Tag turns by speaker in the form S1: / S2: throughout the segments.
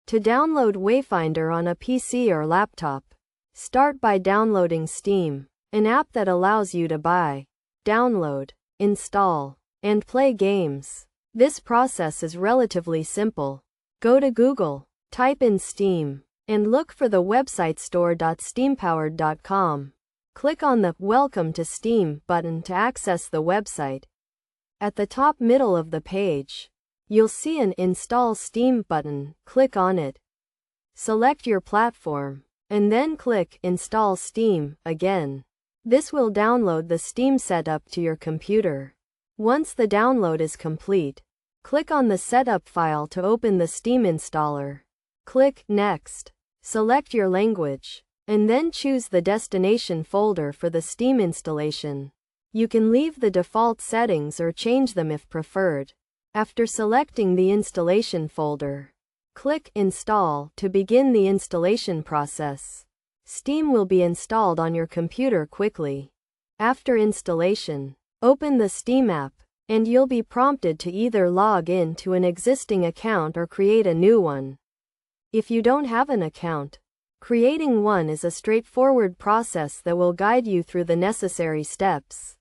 S1: To download Wayfinder on a PC or laptop, start by downloading Steam, an app that allows you to buy, download, install, and play games. This process is relatively simple. Go to Google, type in Steam, and look for the website store.steampowered.com. Click on the Welcome to Steam button to access the website. At the top middle of the page, you'll see an Install Steam button. Click on it. Select your platform, and then click Install Steam again. This will download the Steam setup to your computer. Once the download is complete, click on the setup file to open the Steam installer. Click Next. Select your language, and then choose the destination folder for the Steam installation. You can leave the default settings or change them if preferred. After selecting the installation folder, click Install to begin the installation process. Steam will be installed on your computer quickly. After installation, open the Steam app, and you'll be prompted to either log in to an existing account or create a new one. If you don't have an account, creating one is a straightforward process that will guide you through the necessary steps.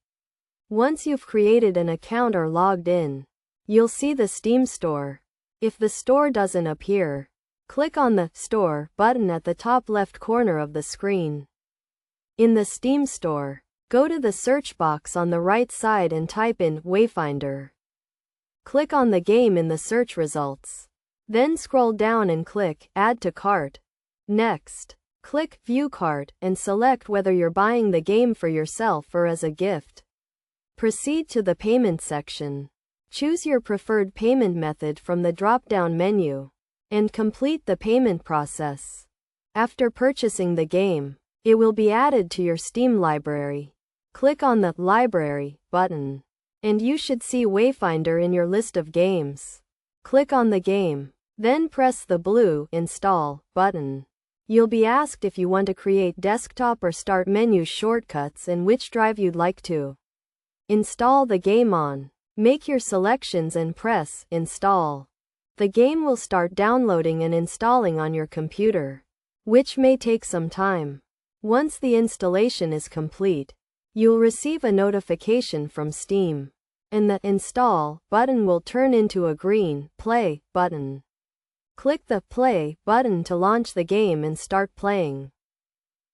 S1: Once you've created an account or logged in, you'll see the Steam store. If the store doesn't appear, click on the Store button at the top left corner of the screen. In the Steam store, go to the search box on the right side and type in Wayfinder. Click on the game in the search results. Then scroll down and click Add to Cart. Next, click View Cart and select whether you're buying the game for yourself or as a gift. Proceed to the payment section. Choose your preferred payment method from the drop-down menu, and complete the payment process. After purchasing the game, it will be added to your Steam library. Click on the Library button, and you should see Wayfinder in your list of games. Click on the game, then press the blue Install button. You'll be asked if you want to create desktop or start menu shortcuts and which drive you'd like to install the game on. Make your selections and press Install. The game will start downloading and installing on your computer, which may take some time. Once the installation is complete, you'll receive a notification from Steam, and the Install button will turn into a green Play button. Click the Play button to launch the game and start playing.